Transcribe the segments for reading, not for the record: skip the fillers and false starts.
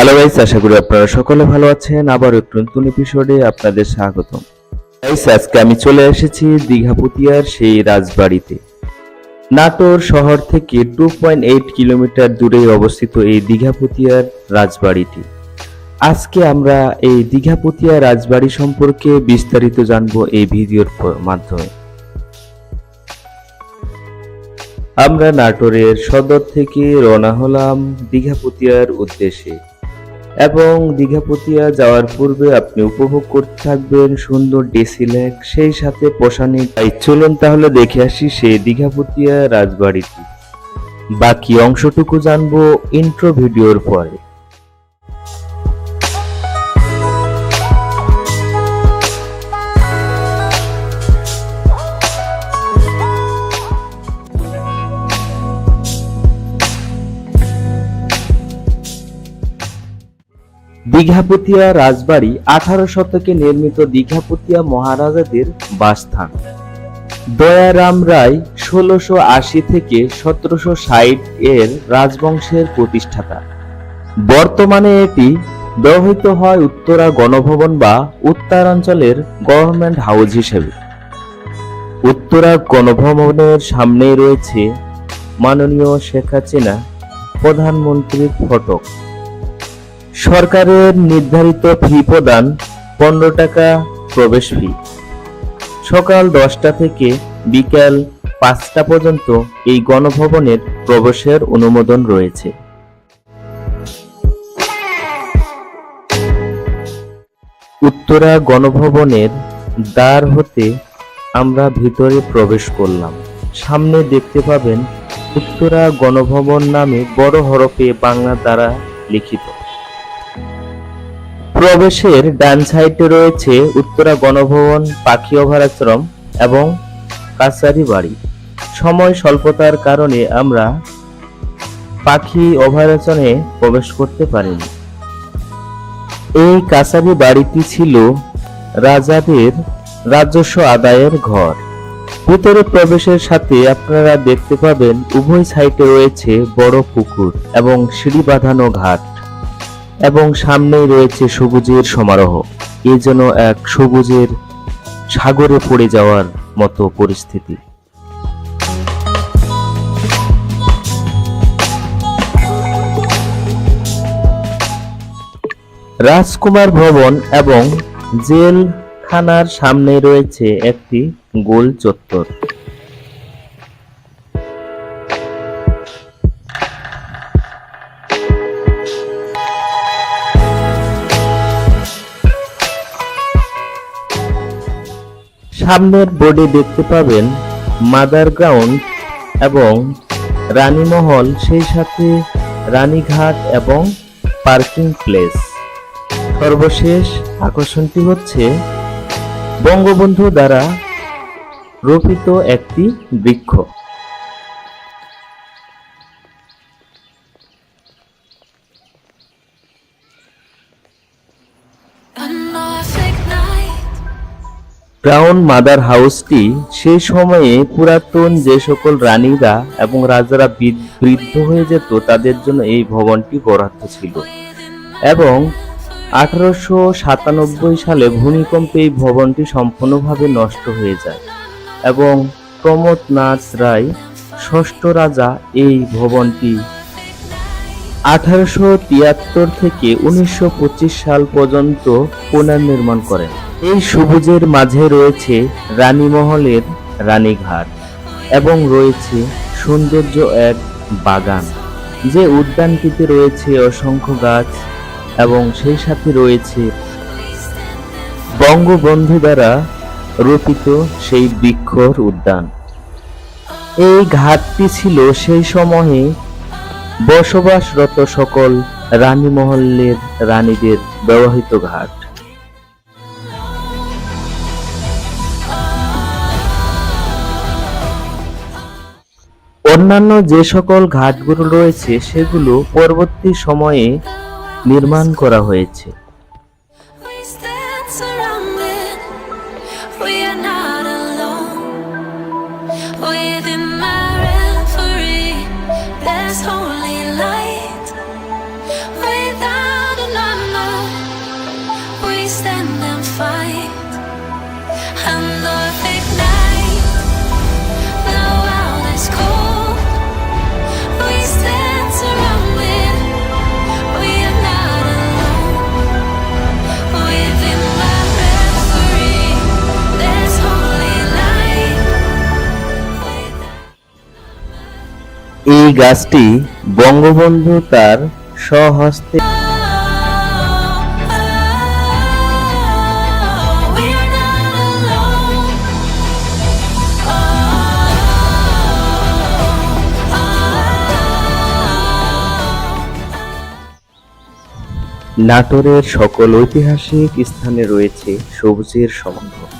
Hello guys, আশা করি আপনারা সকলে ভালো আছেন। আবার একটু নতুন এপিসোডে আপনাদের স্বাগতম। গাইস, আজকে আমি চলে এসেছি দীঘাপুতিয়ার সেই রাজবাড়িতে। নাটোর শহর থেকে 2.8 কিলোমিটার দূরে অবস্থিত এই দীঘাপুতিয়ার রাজবাড়িটি। আজকে আমরা এই দীঘাপুতিয়া রাজবাড়ি সম্পর্কে বিস্তারিত জানবো এই ভিডিওর মাধ্যমে। আমরা নাটোরের সদর থেকে রওনা হলাম দীঘাপুতিয়ার উদ্দেশ্যে এবং দীঘাপুতিয়া যাওয়ার পূর্বে আপনি উপভোগ করতে থাকবেন সুন্দর ডেসি লেক, সেই সাথে পশানি। তাই চলুন তাহলে দেখে আসি সেই দীঘাপুতিয়া রাজবাড়িটি। বাকি অংশটুকু জানবো ইন্ট্রো ভিডিওর পরে। দীঘাপুতিয়া রাজবাড়ি 18 শতকে নির্মিত দীঘাপুতিয়া মহারাজাদের বাসস্থান। দয়ারাম রায় 1680 থেকে 1760 এর রাজবংশের প্রতিষ্ঠাতা। বর্তমানে এটি ব্যবহৃত হয় উত্তরা গণভবন বা উত্তরাঞ্চলের গভর্নমেন্ট হাউস হিসেবে। উত্তরা গণভবনের সামনেই রয়েছে মাননীয় শেখ হাসিনা প্রধানমন্ত্রীর ফটক। সরকারের নির্ধারিত ফি প্রদান 15 টাকা প্রবেশ ফি। সকাল 10টা থেকে বিকাল 5টা পর্যন্ত এই গণভবনের প্রবেশের অনুমোদন রয়েছে। উত্তরা গণভবনের দ্বার হতে আমরা ভিতরে প্রবেশ করলাম। সামনে দেখতে পাবেন উত্তরা গণভবন নামে বড় হরফে বাংলা দ্বারা লিখিত। প্রবেশের ডান সাইডে রয়েছে উত্তরা গণভবন, পাখি অভয়ারণ্য এবং কাছারি বাড়ি। সময় স্বল্পতার কারণে আমরা পাখি অভয়ারণ্যে প্রবেশ করতে পারিনি। এই কাছারি বাড়িটি ছিল রাজাদের রাজস্ব আদায়ের ঘর। ভিতরে প্রবেশের সাথে আপনারা দেখতে পাবেন উভয় সাইডে রয়েছে বড় পুকুর এবং সিঁড়ি বাঁধানো ঘাট এবং সামনেই রয়েছে সবুজের সমারোহ। এ যেন এক সবুজের সাগরে পড়ে যাওয়ার মতো পরিস্থিতি। রাজকুমার ভবন এবং জেলখানার সামনে রয়েছে একটি গোল চত্বর। সামনের বোর্ডে দেখতে পাবেন মাদার গ্রাউন্ড এবং রানীমহল, সেই সাথে রানীঘাট এবং পার্কিং প্লেস। সর্বশেষ আকর্ষণটি হচ্ছে বঙ্গবন্ধু দ্বারা রোপিত একটি বৃক্ষ। ক্রাউন মাদার হাউসটি সেই সময়ে পুরাতন যে সকল রানীরা এবং রাজারা বৃদ্ধ হয়ে যেত তাদের জন্য এই ভবনটি বরাদ্দ ছিল এবং 1897 সালে ভূমিকম্পে এই ভবনটি সম্পূর্ণভাবে নষ্ট হয়ে যায় এবং প্রমোদনাথ রায় ষষ্ঠ রাজা এই ভবনটি 1873 থেকে 1925 সাল পর্যন্ত পুনর্নির্মাণ করেন। এই সবুজের মাঝে রয়েছে রানীমহলের রানীঘাট এবং রয়েছে সৌন্দর্য এক বাগান, যে উদ্যানটিতে রয়েছে অসংখ্য গাছ এবং সেই সাথে রয়েছে বঙ্গবন্ধু দ্বারা রোপিত সেই বৃক্ষর উদ্যান। এই ঘাটটি ছিল সেই সময়ে বসবাসরত সকল রানীমহলের রানীদের ব্যবহৃত ঘাট। অন্যান্য যে সকল ঘাটগুলো রয়েছে সেগুলো পরবর্তী সময়ে নির্মাণ করা হয়েছে। Without And love ignite. The world is cold. We stand surrounded. We are not alone. Within my reverie, there's holy light. এই গাছটি বঙ্গবন্ধু তার স্বহস্তে We are not alone. নাটোরের সকল ঐতিহাসিক স্থানে রয়েছে সবুজের সমারোহ।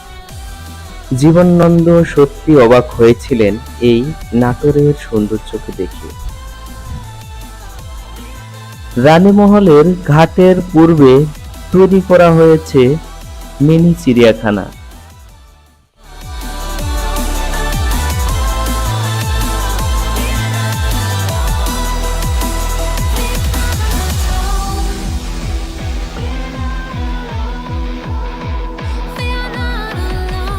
জীবনানন্দ সত্যি অবাক হয়েছিলেন এই নাটোরের সৌন্দর্যকে দেখে। রানীমহলের ঘাটের পূর্বে তৈরি করা হয়েছে মিনি চিড়িয়াখানা। We are not alone.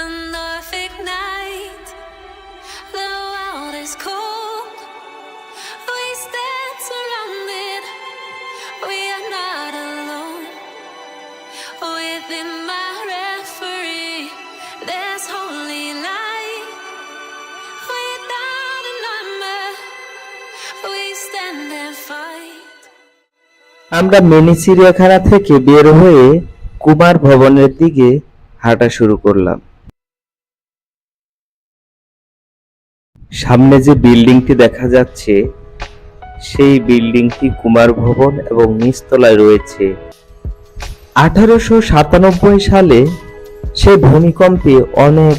And love ignite. The world is cold. We stand surrounded. We are not alone. Within my reverie, there's holy light. Without a number, we stand and fight. আমরা mini চিড়িয়াখানা থেকে বের হয়ে কুমার ভবনের দিকে হাঁটা শুরু করলাম। সামনে যে বিল্ডিংটি দেখা যাচ্ছে সেই বিল্ডিংটি কুমার ভবন এবং নিচতলায় রয়েছে। 1897 সালে সেই ভূমিকম্পে অনেক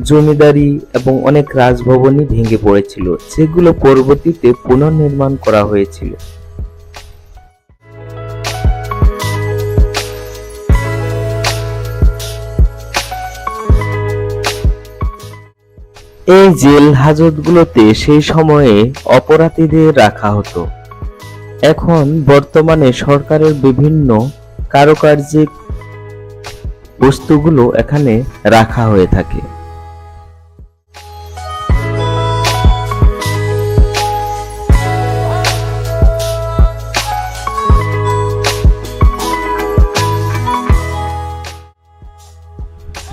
জমিদারি এবং অনেক রাজভবনই ভেঙে পড়েছিল, যেগুলো পরবর্তীতে পুনর্নির্মাণ করা হয়েছিল। এই জেল হাজতগুলোতে সেই সময়ে অপরাধীদের রাখা হতো। এখন বর্তমানে সরকারের বিভিন্ন কারুকার্যিক বস্তুগুলো এখানে রাখা হয়ে থাকে।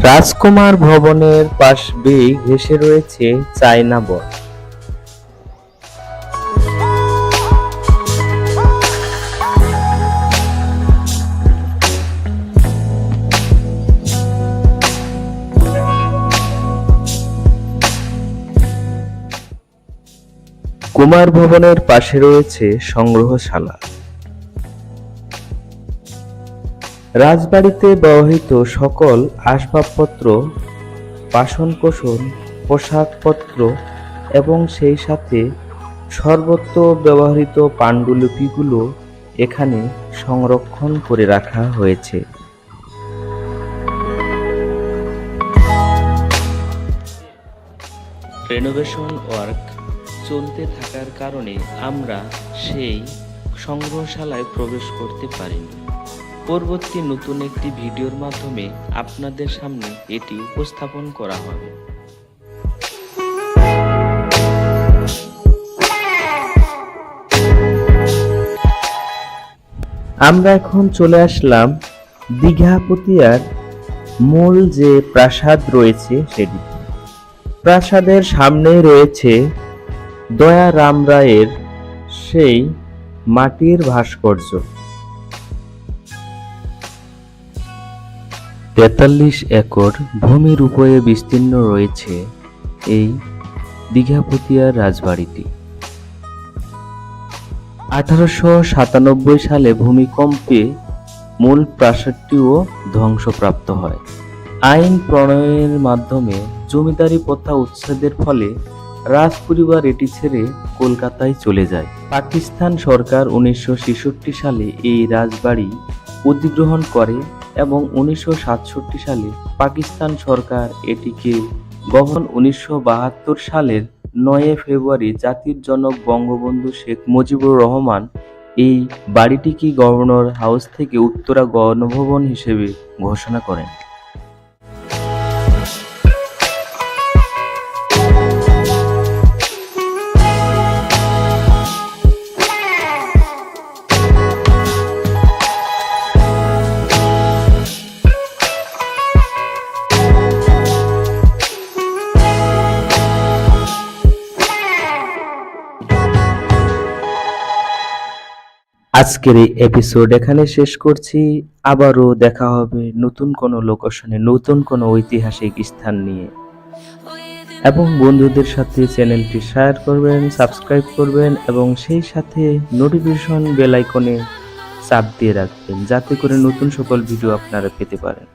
রাজকুমার ভবনের পাশ বেয়ে ঘেঁষে রয়েছে চায়না বন। কুমার ভবনের পাশে রয়েছে সংগ্রহশালা। রাজবাড়িতে ব্যবহৃত সকল আসবাবপত্র, বাসনকোসন, পোশাকপত্র এবং সেই সাথে সর্বত্র ব্যবহৃত পান্ডুলিপিগুলো এখানে সংরক্ষণ করে রাখা হয়েছে। রেনোভেশন ওয়ার্ক চলতে থাকার কারণে আমরা সেই সংগ্রহশালায় প্রবেশ করতে পারিনি। পরবর্তী নতুন একটি ভিডিওর মাধ্যমে আপনাদের সামনে এটি উপস্থাপন করা হবে। আমরা এখন চলে আসলাম দীঘাপতিয়ার মূল যে প্রাসাদ রয়েছে সেটিতে। প্রাসাদের সামনেই রয়েছে দয়ারাম রায়ের সেই মাটির ভাস্কর্য। 43 একর ভূমির উপরে বিস্তীর্ণ রয়েছে এই দীঘাপতিয়ার রাজবাড়িটি। 1897 সালে ভূমিকম্পে মূল প্রাসাদটিও ধ্বংসপ্রাপ্ত হয়। আইন প্রণয়নের মাধ্যমে জমিদারি প্রথা উচ্ছেদের ফলে রাজ পরিবার এটি ছেড়ে কলকাতায় চলে যায়। পাকিস্তান সরকার 1966 সালে এই রাজবাড়ি অধিগ্রহণ করে এবং 1967 সালে পাকিস্তান সরকার এটিকে গভর্নর 1972 সালের 9 ফেব্রুয়ারি জাতির জনক বঙ্গবন্ধু শেখ মুজিবুর রহমান এই বাড়িটিকে গভর্নর হাউস থেকে উত্তরা গণভবন হিসেবে ঘোষণা করেন। আজকের এই এপিসোড এখানে শেষ করছি। আবারও দেখা হবে নতুন কোনো লোকেশনে, নতুন কোনো ঐতিহাসিক স্থান নিয়ে। এবং বন্ধুদের সাথে চ্যানেলটি শেয়ার করবেন, সাবস্ক্রাইব করবেন এবং সেই সাথে নোটিফিকেশন বেল আইকনে চাপ দিয়ে রাখবেন, যাতে করে নতুন সকল ভিডিও আপনারা পেতে পারেন।